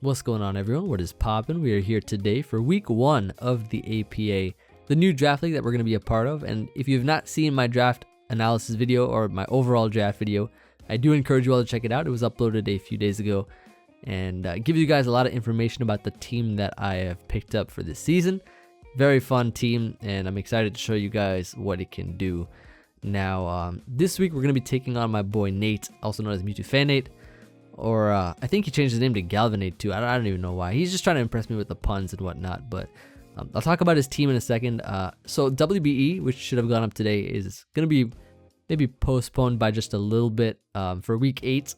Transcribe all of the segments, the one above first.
What's going on, everyone? What is poppin'? We are here today for week 1 of the APA, the new draft league that we're going to be a part of. And if you have not seen my draft analysis video or my overall draft video, I do encourage you all to check it out. It was uploaded a few days ago and gives you guys a lot of information about the team that I have picked up for this season. Very fun team, and I'm excited to show you guys what it can do. Now, this week we're going to be taking on my boy Nate, also known as Mewtwo or I think he changed his name to Galvanate too. I don't even know why. He's just trying to impress me with the puns and whatnot, but I'll talk about his team in a second. So WBE, which should have gone up today, is going to be maybe postponed by just a little bit for week 8,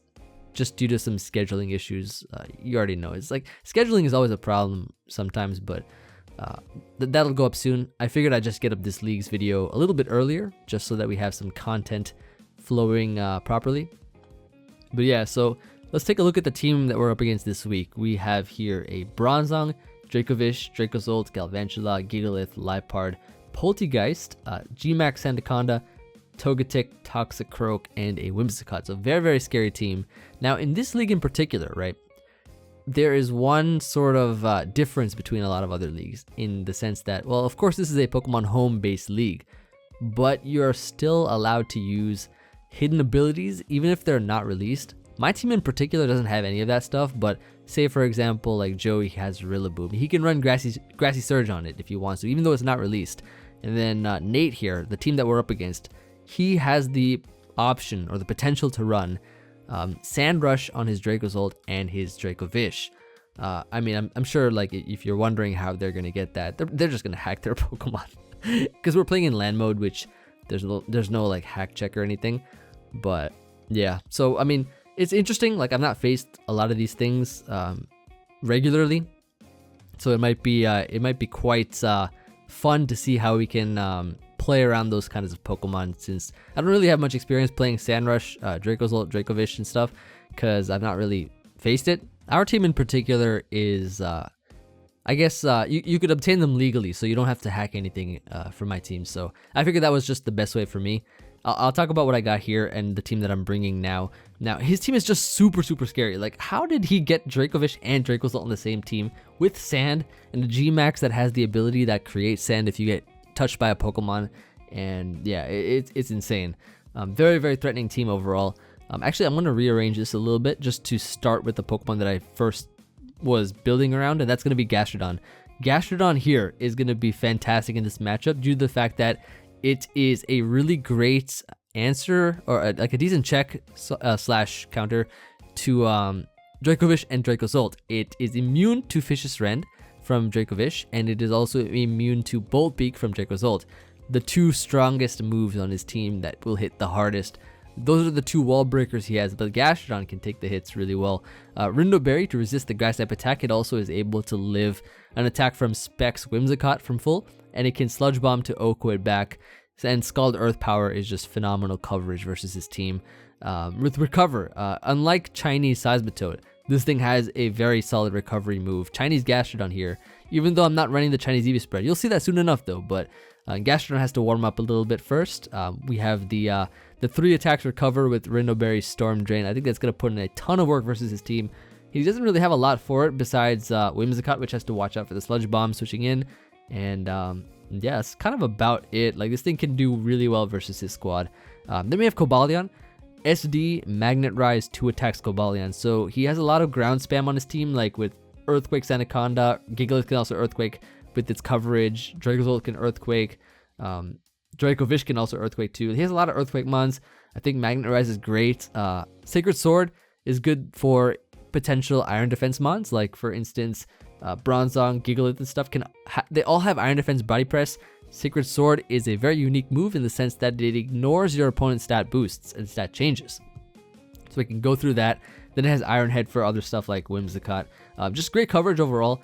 just due to some scheduling issues. You already know. It's like scheduling is always a problem sometimes, but that'll go up soon. I figured I'd just get up this league's video a little bit earlier, just so that we have some content flowing properly. But yeah, so let's take a look at the team that we're up against this week. We have here a Bronzong, Dracovish, Dracozolt, Galvantula, Gigalith, Liepard, Poltegeist, Gmax Sandaconda, Togetic, Toxicroak, and a Whimsicott. So very, very scary team. Now, in this league in particular, right, there is one sort of difference between a lot of other leagues in the sense that, well, of course, this is a Pokemon home-based league, but you're still allowed to use hidden abilities even if they're not released. My team in particular doesn't have any of that stuff, but say for example like Joey has Rillaboom, he can run Grassy Surge on it if he wants to, even though it's not released. And then Nate here, the team that we're up against, he has the option or the potential to run Sand Rush on his Dracozolt and his Dracovish. I mean, I'm sure like if you're wondering how they're gonna get that, they're just gonna hack their Pokemon because we're playing in land mode, which there's no like hack check or anything. But yeah, so I mean, it's interesting. Like, I've not faced a lot of these things regularly, so it might be quite fun to see how we can play around those kinds of Pokemon, since I don't really have much experience playing Sandrush, Dracozolt, Dracovish and stuff, because I've not really faced it. Our team in particular is, I guess you could obtain them legally, so you don't have to hack anything for my team. So I figured that was just the best way for me. I'll talk about what I got here and the team that I'm bringing now. Now, his team is just super, super scary. Like, how did he get Dracovish and Dracozolt on the same team with Sand and a Gmax that has the ability that creates Sand if you get touched by a Pokemon? And yeah, it's insane. Very, very threatening team overall. Actually, I'm going to rearrange this a little bit just to start with the Pokemon that I first was building around, and that's going to be Gastrodon. Gastrodon here is going to be fantastic in this matchup due to the fact that it is a really great answer, or like a decent check slash counter to Dracovish and Dracozolt. It is immune to Vicious Rend from Dracovish, and it is also immune to Bolt Beak from Dracozolt. The two strongest moves on his team that will hit the hardest. Those are the two wall breakers he has, but Gastrodon can take the hits really well. Rindo Berry to resist the grass type attack. It also is able to live an attack from Specs Whimsicott from full, and it can Sludge Bomb to Oko it back. And Scald Earth Power is just phenomenal coverage versus his team. With Recover, unlike Chinese Seismitoad, this thing has a very solid recovery move. Chinese Gastrodon here, even though I'm not running the Chinese EV spread. You'll see that soon enough though, but Gastrodon has to warm up a little bit first. We have the 3 attacks recover with Rindo Berry's Storm Drain. I think that's going to put in a ton of work versus his team. He doesn't really have a lot for it besides Whimsicott, which has to watch out for the Sludge Bomb switching in. And yeah, that's kind of about it. Like, this thing can do really well versus his squad. Then we have Cobalion. SD, Magnet Rise, 2 attacks Cobalion. So he has a lot of ground spam on his team, like with Earthquake Sandaconda. Gigalith can also Earthquake with its coverage. Dracozolt can Earthquake. Dracovish can also Earthquake too. He has a lot of Earthquake mons. I think Magnet Rise is great. Sacred Sword is good for potential Iron Defense mons, like for instance, Bronzong, Gigalith and stuff they all have Iron Defense Body Press. Sacred Sword is a very unique move in the sense that it ignores your opponent's stat boosts and stat changes. So we can go through that. Then it has Iron Head for other stuff like Whimsicott. Just great coverage overall.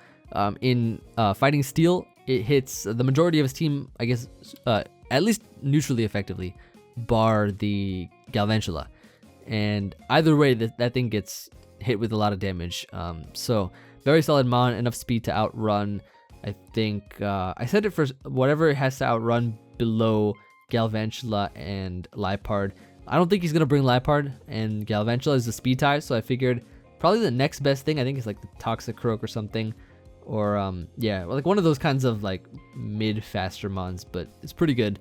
In Fighting Steel, it hits the majority of his team, I guess, at least neutrally effectively, bar the Galvantula. And either way, that thing gets hit with a lot of damage. So very solid mon, enough speed to outrun. I think I said it for whatever it has to outrun below Galvantula and Liepard. I don't think he's going to bring Liepard, and Galvantula is the speed type, so I figured Probably the next best thing I think is like the Toxicroak or something, or yeah, like one of those kinds of like mid faster mons, but it's pretty good.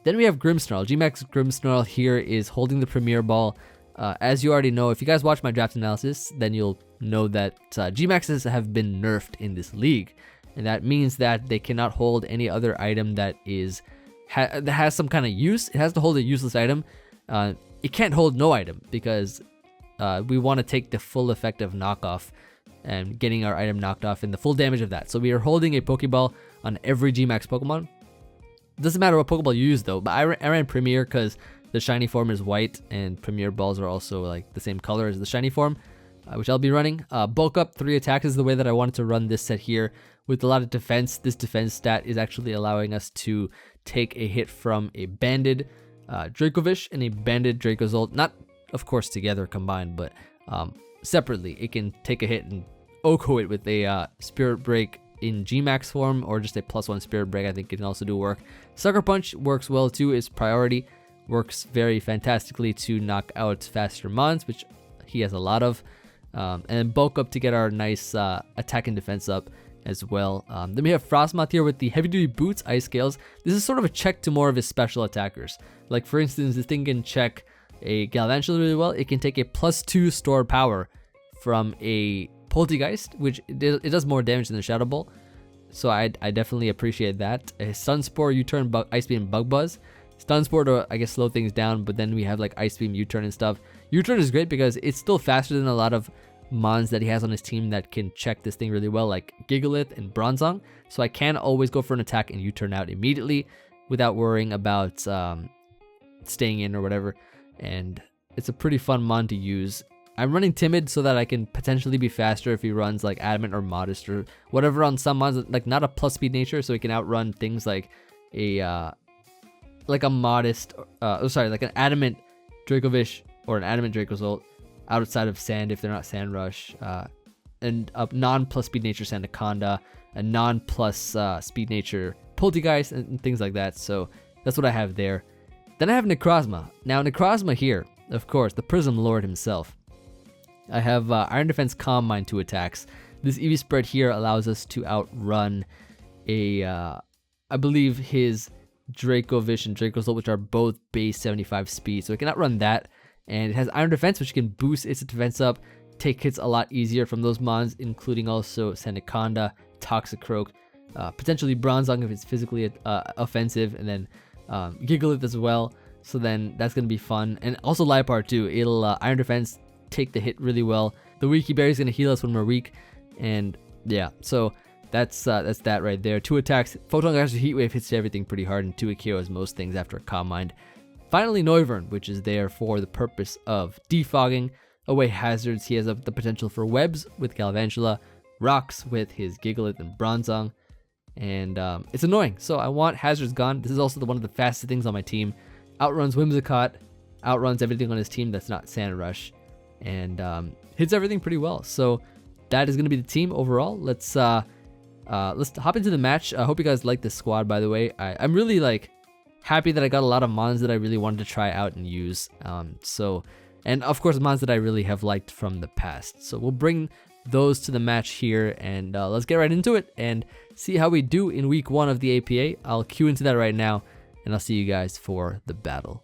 Then we have Grimmsnarl. Gmax Grimmsnarl here is holding the Premier Ball. As you already know, if you guys watch my draft analysis, then you'll know that Gmaxes have been nerfed in this league, and that means that they cannot hold any other item that that has some kind of use. It has to hold a useless item. It can't hold no item because we want to take the full effect of knockoff and getting our item knocked off and the full damage of that. So we are holding a Pokeball on every Gmax Pokemon. Doesn't matter what Pokeball you use though, but I ran Premier because the shiny form is white and Premier balls are also like the same color as the shiny form, which I'll be running. Bulk up 3 attacks is the way that I wanted to run this set here with a lot of defense. This defense stat is actually allowing us to take a hit from a banded Dracovish and a banded Dracozolt, not of course together combined, but separately. It can take a hit and OHKO it with a Spirit Break in Gmax form, or just a +1 Spirit Break. I think it can also do work. Sucker Punch works well too. Is priority, works very fantastically to knock out faster mons, which he has a lot of, and bulk up to get our nice attack and defense up as well. Then we have Frostmoth here with the heavy duty boots, ice scales. This is sort of a check to more of his special attackers. Like for instance, this thing can check a Galvantula really well. It can take a +2 stored power from a Poltergeist, which it does more damage than the Shadow Ball, so I definitely appreciate that. A Sunspore, U-turn, Ice Beam, Bug Buzz. Stun Spore to, I guess, slow things down, but then we have like Ice Beam, U-turn and stuff. U-turn is great because it's still faster than a lot of mons that he has on his team that can check this thing really well, like Gigalith and Bronzong. So I can always go for an attack and U-turn out immediately without worrying about staying in or whatever. And it's a pretty fun mon to use. I'm running Timid so that I can potentially be faster if he runs like Adamant or Modest or whatever on some mons, like not a plus speed nature, so he can outrun things like a Modest, like an Adamant Dracovish or an Adamant Dracozolt outside of Sand if they're not Sand Rush, and a non-plus speed nature Sandaconda, a non-plus speed nature Poltergeist, and things like that. So that's what I have there. Then I have Necrozma. Now Necrozma here, of course, the Prism Lord himself. I have Iron Defense, Calm Mind, 2 attacks. This EV spread here allows us to outrun I believe his Dracovish and Dracozolt, which are both base 75 speed, so it can outrun that. And it has Iron Defense, which can boost its defense up, take hits a lot easier from those mons, including also Sandaconda, Toxicroak, potentially Bronzong if it's physically offensive, and then Gigalith as well. So then that's going to be fun. And also Liepard too. It'll Iron Defense, take the hit really well. The Weaky Berry is going to heal us when we're weak. And yeah, so that's that right there. 2 attacks. Photon Geyser Heat Wave hits everything pretty hard, and 2 KOs most things after a Calm Mind. Finally, Noivern, which is there for the purpose of defogging away hazards. He has the potential for webs with Galvantula, rocks with his Gigalith and Bronzong, and it's annoying. So I want hazards gone. This is also one of the fastest things on my team. Outruns Whimsicott, outruns everything on his team that's not Sand Rush, and hits everything pretty well. So that is going to be the team overall. Let's hop into the match. I hope you guys like this squad, by the way. I'm really like happy that I got a lot of mons that I really wanted to try out and use. And of course mons that I really have liked from the past. So we'll bring those to the match here, and let's get right into it and see how we do in week 1 of the APA. I'll cue into that right now, and I'll see you guys for the battle.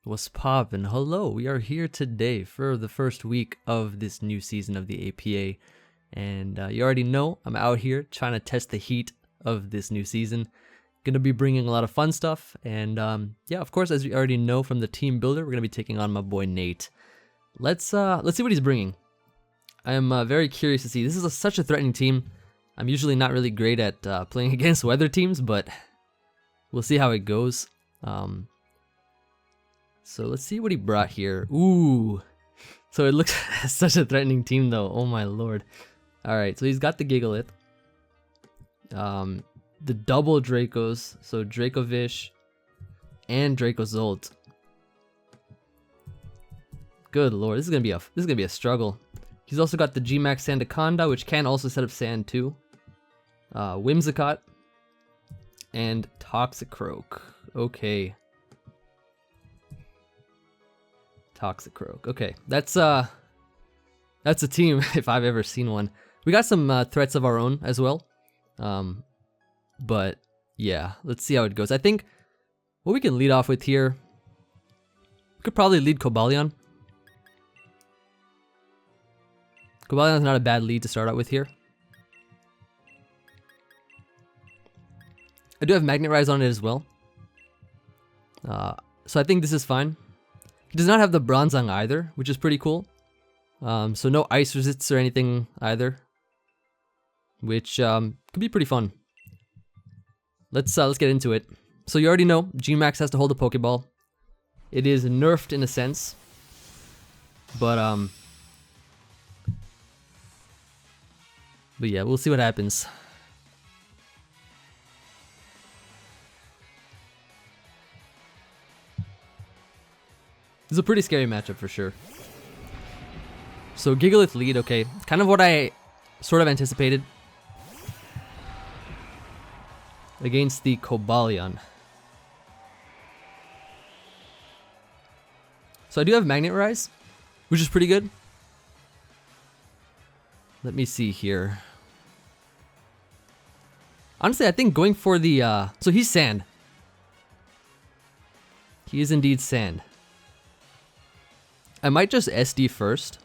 What's poppin'? Hello, we are here today for the first week of this new season of the APA, and you already know I'm out here trying to test the heat of this new season. Gonna be bringing a lot of fun stuff, and yeah, of course, as you already know from the team builder, we're gonna be taking on my boy Nate. Let's see what he's bringing. I am very curious to see. This is such a threatening team. I'm usually not really great at playing against weather teams, but we'll see how it goes. So let's see what he brought here. Ooh, so it looks such a threatening team though. Oh my lord. All right, so he's got the Gigalith. The double Dracos, so Dracovish and Dracozolt. Good lord, this is gonna be a struggle. He's also got the Gmax Sandaconda, which can also set up sand too. Whimsicott and Toxicroak. Okay. Toxicroak. Okay, that's a team if I've ever seen one. We got some threats of our own as well. But yeah, let's see how it goes. I think what we can lead off with here, we could probably lead Cobalion. Cobalion's not a bad lead to start out with here. I do have Magnet Rise on it as well. So I think this is fine. It does not have the Bronzong either, which is pretty cool. So no ice resists or anything either, which could be pretty fun. Let's get into it. So you already know Gmax has to hold a Pokeball. It is nerfed in a sense, but yeah, we'll see what happens. This is a pretty scary matchup for sure. So Gigalith lead, okay. Kind of what I sort of anticipated against the Cobalion. So I do have Magnet Rise, which is pretty good. Let me see here. Honestly, I think going for the, so he's Sand. He is indeed Sand. I might just SD first.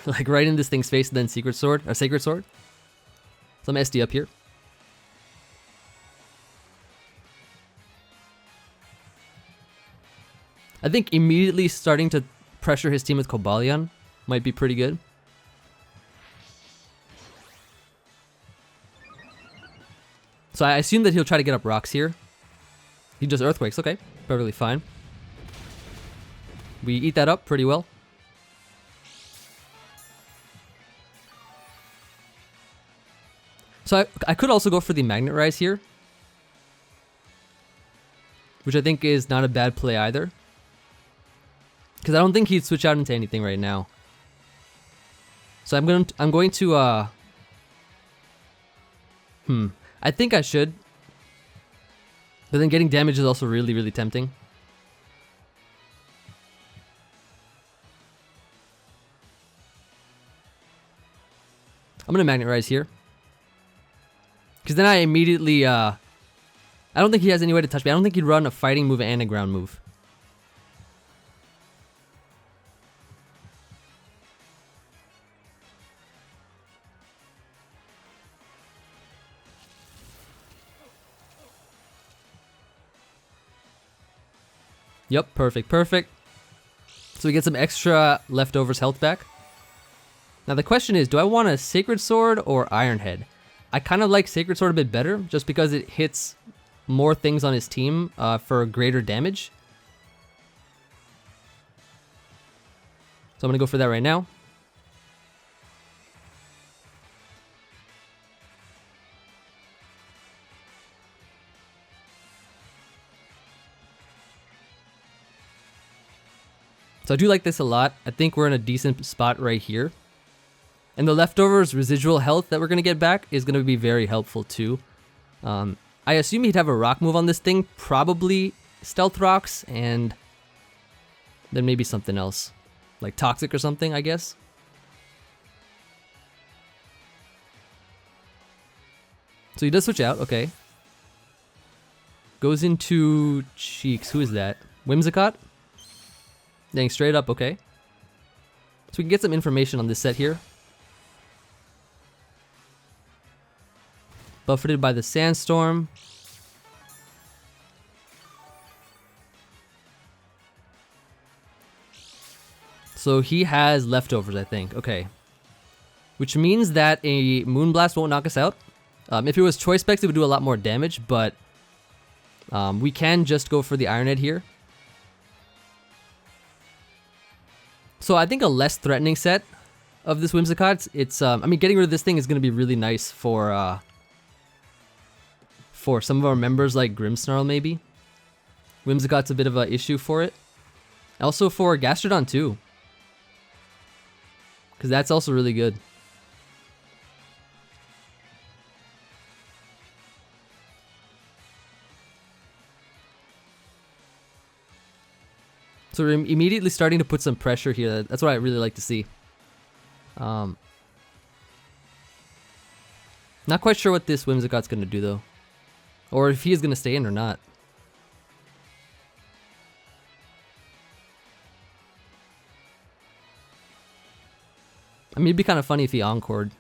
Like right in this thing's face and then Sacred Sword. So I'm SD up here. I think immediately starting to pressure his team with Cobalion might be pretty good. So I assume that he'll try to get up rocks here. He just Earthquakes, okay. Perfectly fine. We eat that up pretty well. So I could also go for the Magnet Rise here, which I think is not a bad play either. Because I don't think he'd switch out into anything right now. So I'm going to I think I should. But then getting damage is also really, really tempting. I'm gonna Magnet Rise here. Because then I immediately, I don't think he has any way to touch me. I don't think he'd run a fighting move and a ground move. Yep, perfect. So we get some extra leftovers health back. Now the question is, do I want a Sacred Sword or Iron Head? I kind of like Sacred Sword a bit better, just because it hits more things on his team for greater damage. So I'm going to go for that right now. So I do like this a lot. I think we're in a decent spot right here. And the leftovers residual health that we're going to get back is going to be very helpful too. I assume he'd have a rock move on this thing. Probably Stealth Rocks and then maybe something else. Like Toxic or something, I guess. So he does switch out, okay. Goes into Cheeks. Who is that? Whimsicott? Dang, straight up, okay. So we can get some information on this set here. Buffeted by the Sandstorm. So he has leftovers, I think. Okay. Which means that a Moonblast won't knock us out. If it was Choice Specs, it would do a lot more damage, but we can just go for the Iron Head here. So I think a less threatening set of this Whimsicott. It's I mean, getting rid of this thing is going to be really nice for some of our members like Grimmsnarl maybe. Whimsicott's a bit of an issue for it. Also for Gastrodon too. Because that's also really good. So So we're immediately starting to put some pressure here. That's what I really like to see. Not quite sure what this Whimsicott's going to do though. Or if he is going to stay in or not. I mean, it'd be kind of funny if he encored.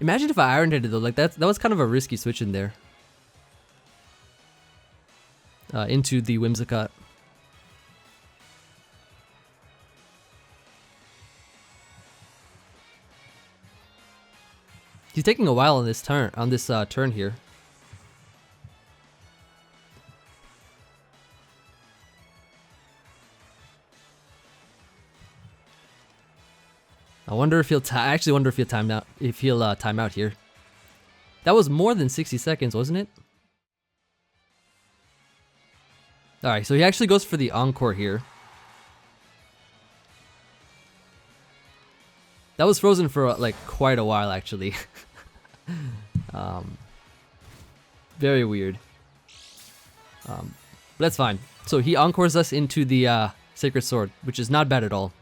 Imagine if I Iron Headed though, like that was kind of a risky switch in there. Into the Whimsicott. He's taking a while on this turn here. I wonder if he'll. I actually wonder if he'll time out. If he'll time out here. That was more than 60 seconds, wasn't it? All right, so he actually goes for the encore here. That was frozen for like quite a while, actually. Very weird. But that's fine. So he encores us into the Sacred Sword, which is not bad at all.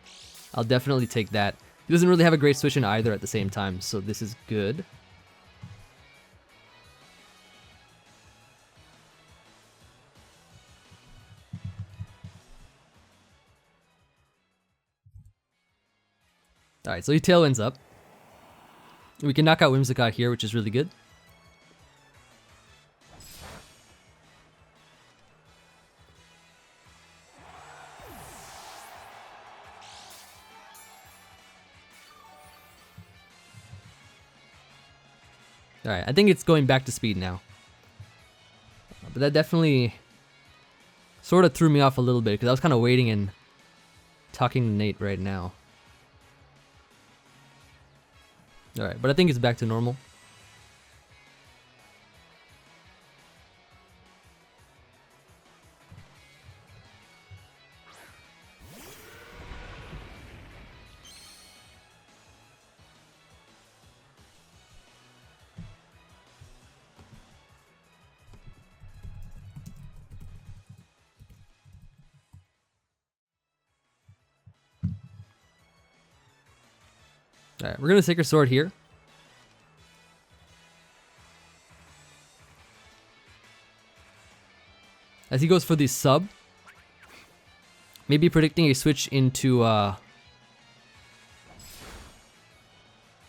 I'll definitely take that. He doesn't really have a great switch in either at the same time, so this is good. Alright, so he Tailwinds up. We can knock out Whimsicott here, which is really good. Alright, I think it's going back to speed now. But that definitely sort of threw me off a little bit, because I was kind of waiting and talking to Nate right now. Alright, but I think it's back to normal. Alright, we're gonna Sacred Sword here. As he goes for the sub. Maybe predicting a switch into the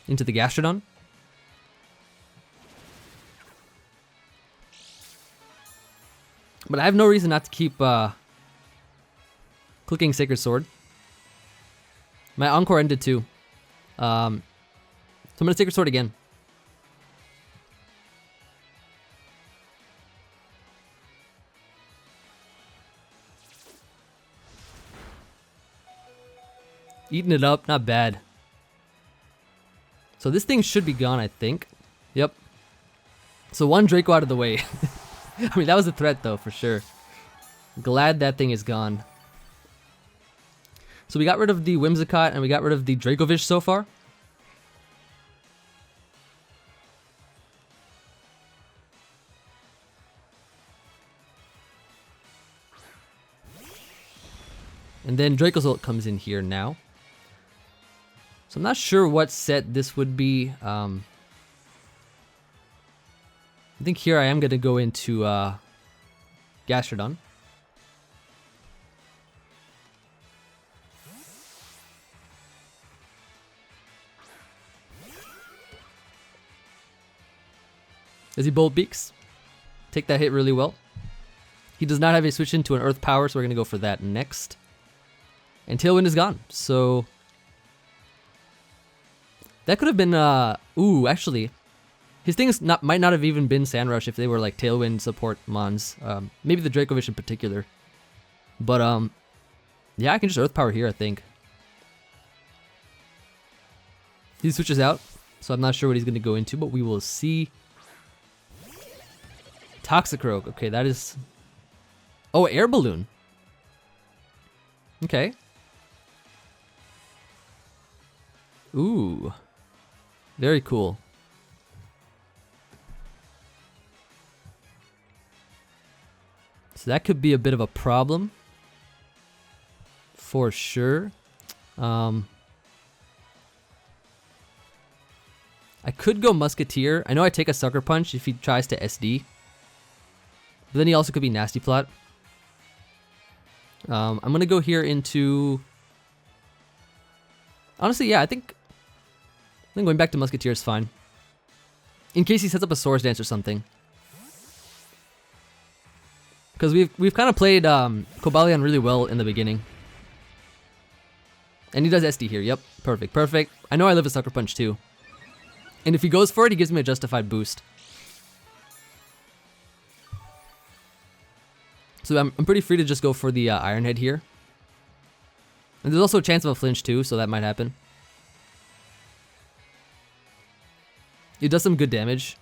Gastrodon. But I have no reason not to keep clicking Sacred Sword. My Encore ended too. So I'm gonna Sacred Sword again. Eating it up, not bad. So this thing should be gone, I think. Yep. So one Draco out of the way. I mean, that was a threat though, for sure. Glad that thing is gone. So we got rid of the Whimsicott and we got rid of the Dracovish so far. And then Dracozolt comes in here now. So I'm not sure what set this would be. I think here I am going to go into Gastrodon. As he Bolt Beaks. Take that hit really well. He does not have a switch into an Earth Power, so we're going to go for that next. And Tailwind is gone, so that could have been, ooh, actually, his things might not have even been Sandrush if they were like Tailwind support mons, maybe the Dracovish in particular, but yeah, I can just Earth Power here, I think. He switches out, so I'm not sure what he's going to go into, but we will see. Toxicroak, okay, that is Oh, air balloon. Okay. Ooh. Very cool. So that could be a bit of a problem. For sure. I could go Musketeer. I know I take a Sucker Punch if he tries to SD. But then he also could be Nasty Plot. I'm going to go here into... Honestly, yeah, I think going back to Musketeer is fine. In case he sets up a Swords Dance or something. Because we've kind of played Cobalion really well in the beginning. And he does SD here. Yep, perfect, perfect. I know I live a Sucker Punch too. And if he goes for it, he gives me a justified boost. So I'm pretty free to just go for the Iron Head here. And there's also a chance of a flinch too, so that might happen. It does some good damage.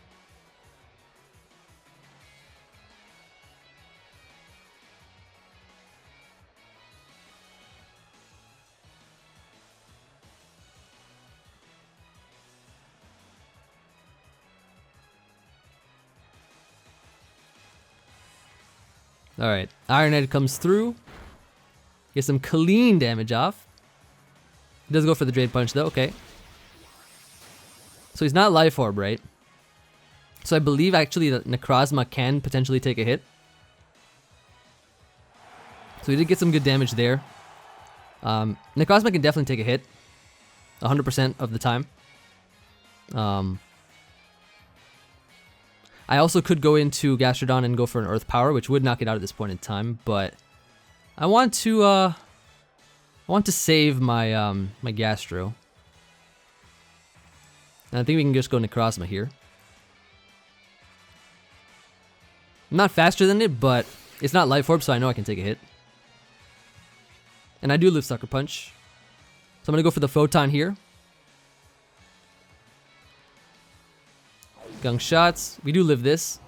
Alright, Iron Head comes through. Gets some clean damage off. He does go for the Drain Punch though, okay. So he's not Life Orb, right? So I believe actually that Necrozma can potentially take a hit. So he did get some good damage there. Necrozma can definitely take a hit. 100% of the time. I also could go into Gastrodon and go for an Earth Power, which would knock it out at this point in time, but I want to save my my Gastro. And I think we can just go Necrozma here. I'm not faster than it, but it's not Life Orb, so I know I can take a hit. And I do live Sucker Punch. So I'm gonna go for the Photon here. Gunk Shots. We do live this.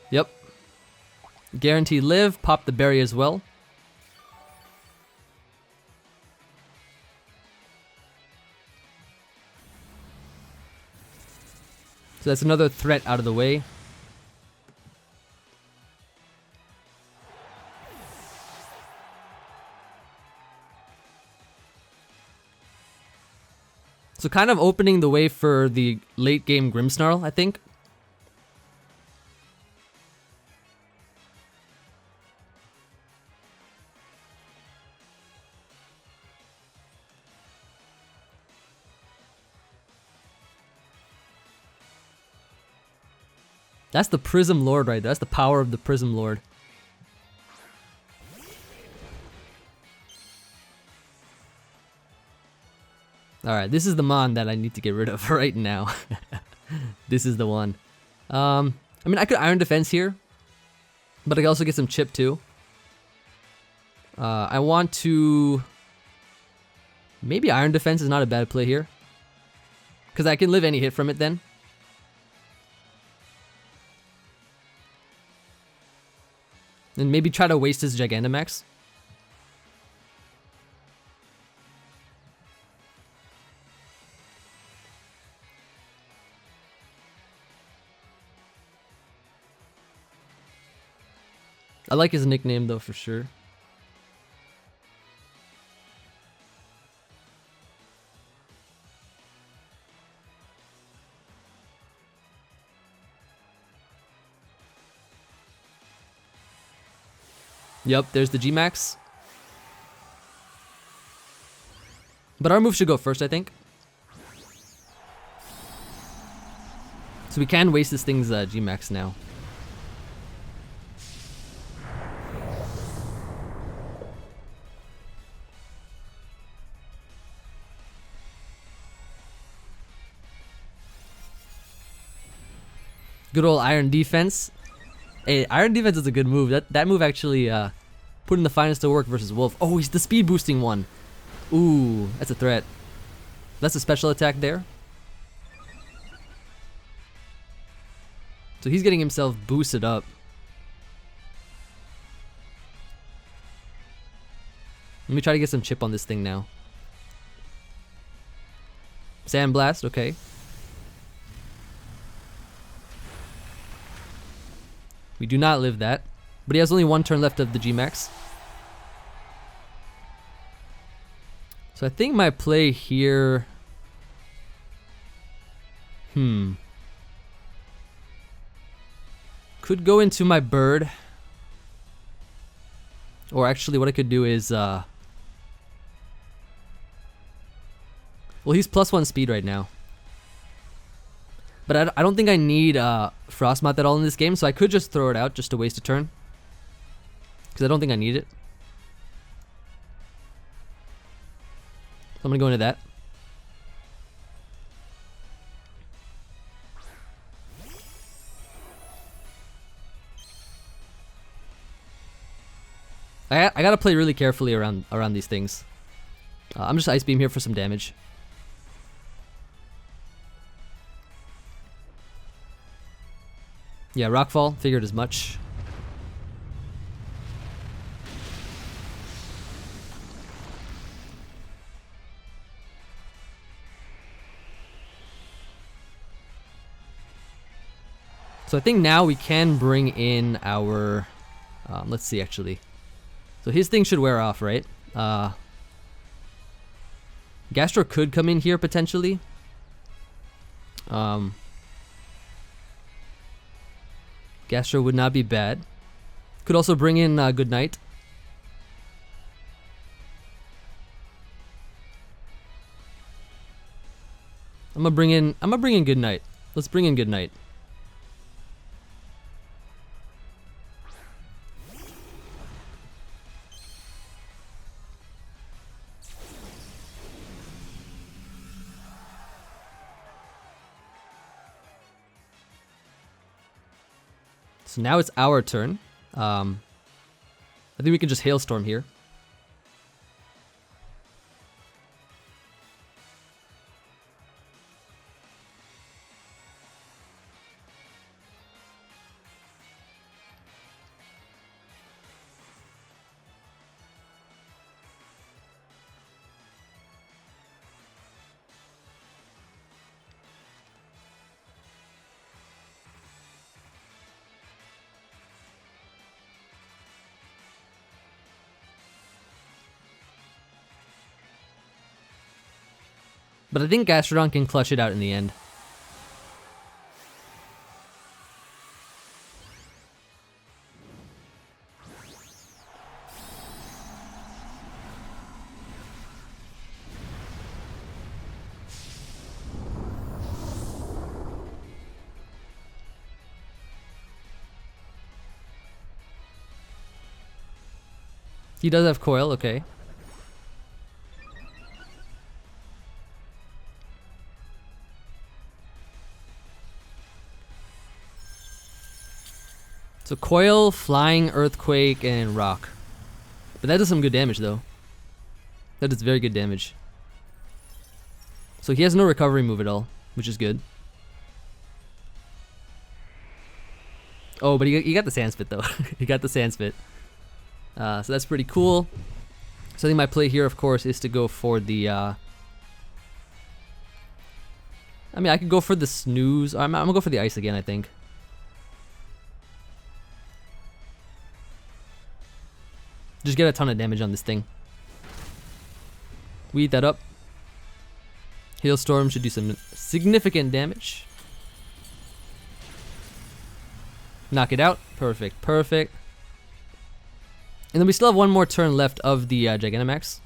Yep. Guaranteed live. Pop the berry as well. So that's another threat out of the way. So kind of opening the way for the late game Grimmsnarl, I think. That's the Prism Lord right there. That's the power of the Prism Lord. Alright, this is the Mon that I need to get rid of right now. This is the one. I mean, I could Iron Defense here, but I could also get some chip too. I want to... Maybe Iron Defense is not a bad play here, because I can live any hit from it then. And maybe try to waste his Gigantamax. I like his nickname though, for sure. Yep, there's the G-Max. But our move should go first, I think. So we can waste this thing's G-Max now. Good old Iron Defense. Hey, Iron Defense is a good move. That move actually put in the finest to work versus Wolf. Oh, he's the speed boosting one. Ooh, that's a threat. That's a special attack there. So he's getting himself boosted up. Let me try to get some chip on this thing now. Sandblast, okay. We do not live that. But he has only one turn left of the G-Max. So I think my play here... Could go into my bird. Or actually what I could do is... Well, he's +1 speed right now. But I don't think I need Frostmoth at all in this game, so I could just throw it out just to waste a turn. Because I don't think I need it. So I'm going to go into that. I gotta play really carefully around these things. I'm just Ice Beam here for some damage. Yeah, Rockfall, figured as much. So I think now we can bring in our, let's see actually. So his thing should wear off, right? Gastro could come in here potentially. Gastro would not be bad. Could also bring in Good Night. I'm gonna bring in Good Night. Let's bring in Good Night. So now it's our turn. I think we can just Hailstorm here. But I think Gastrodon can clutch it out in the end. He does have Coil, okay. So Coil, Flying, Earthquake, and Rock. But that does some good damage though. That is very good damage. So he has no recovery move at all, which is good. Oh, but he got the Sand Spit though. He got the Sand Spit. So that's pretty cool. So I think my play here, of course, is to go for the... I mean, I could go for the Snooze. I'm gonna go for the Ice again, I think. Just get a ton of damage on this thing. We eat that up. Hailstorm should do some significant damage. Knock it out. Perfect, perfect. And then we still have one more turn left of the Gigantamax.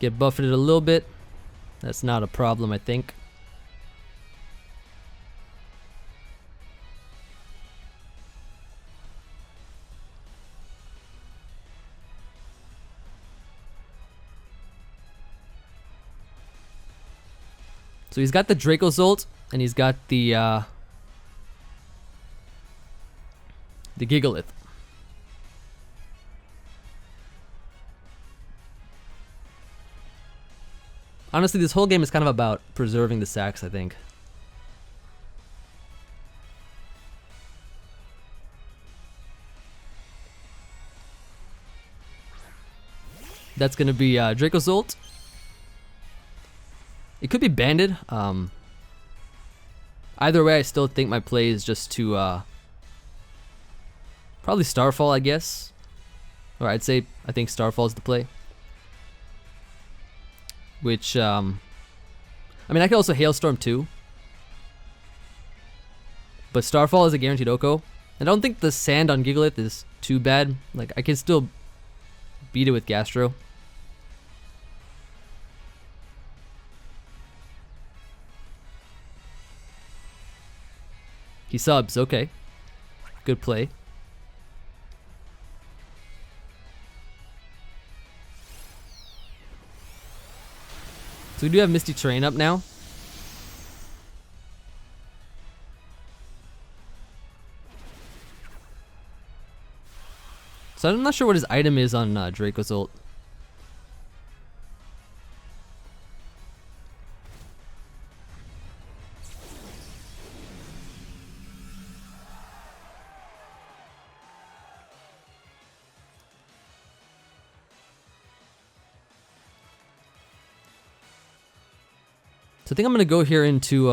Get buffeted a little bit. That's not a problem, I think. So he's got the Dracozolt, and he's got the Gigalith. Honestly, this whole game is kind of about preserving the sacks, I think. That's going to be Dracozolt. It could be Banded. Either way, I still think my play is just to probably Starfall, I guess. Or I think Starfall is the play. Which, I mean, I could also Hailstorm too. But Starfall is a guaranteed Oko. I don't think the Sand on Gigalith is too bad. Like, I can still beat it with Gastro. He subs, okay. Good play. So we do have Misty Terrain up now. So I'm not sure what his item is on Dracozolt. So I think I'm gonna go here into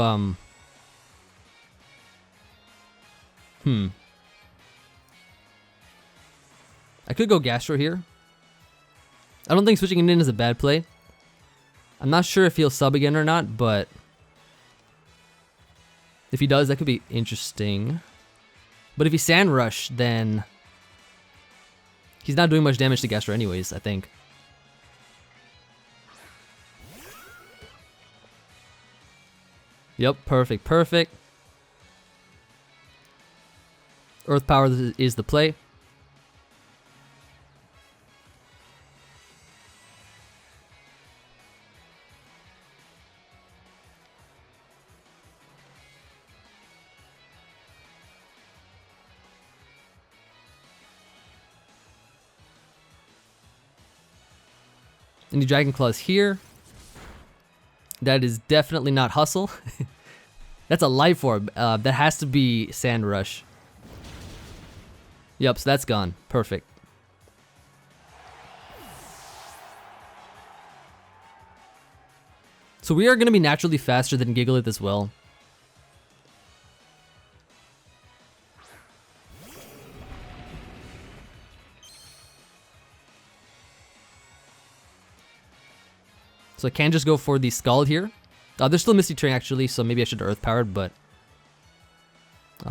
I could go Gastro here. I don't think switching it in is a bad play. I'm not sure if he'll sub again or not, but if he does, that could be interesting. But if he Sand Rush, then he's not doing much damage to Gastro anyways, I think. Yep, perfect, perfect. Earth Power is the play. Any Dragon Claws here. That is definitely not Hustle. That's a Life Orb. That has to be Sand Rush. Yep, so that's gone. Perfect. So we are going to be naturally faster than Gigalith as well. So I can just go for the Scald here. There's still Misty Terrain actually, so maybe I should Earth Powered, but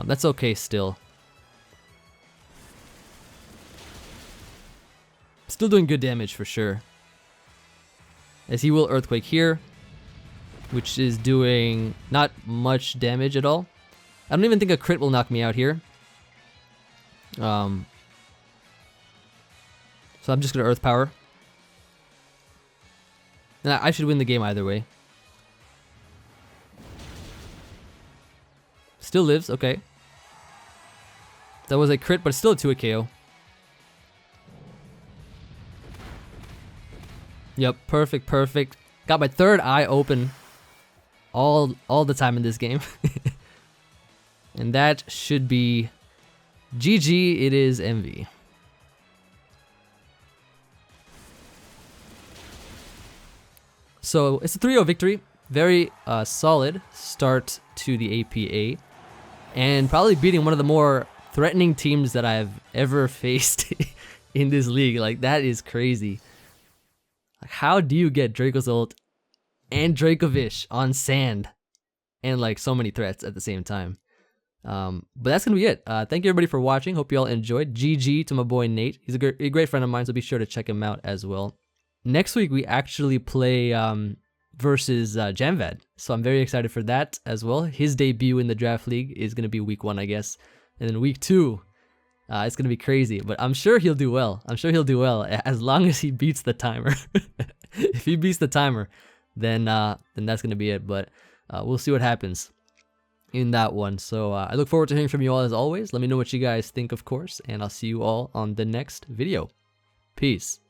that's okay still. Still doing good damage for sure. As he will Earthquake here, which is doing not much damage at all. I don't even think a crit will knock me out here. So I'm just gonna Earth Power. And I should win the game either way. Still lives, okay. That was a crit, but it's still a 2-hit KO. Yep, perfect, perfect. Got my third eye open all the time in this game. And that should be GG. It is Emvee. So it's a 3-0 victory. Very solid start to the APA. And probably beating one of the more threatening teams that I've ever faced in this league. Like, that is crazy. Like, how do you get Dracozolt and Dracovish on sand and like so many threats at the same time? But that's gonna be it. Thank you everybody for watching. Hope you all enjoyed. GG to my boy Nate. He's a great friend of mine, so be sure to check him out as well. Next week we actually play versus Jamvad, so I'm very excited for that as well. His debut in the draft league is gonna be week 1, I guess, and then week 2, it's gonna be crazy. But I'm sure he'll do well. I'm sure he'll do well as long as he beats the timer. If he beats the timer, then that's gonna be it. But we'll see what happens in that one. So I look forward to hearing from you all as always. Let me know what you guys think, of course, and I'll see you all on the next video. Peace.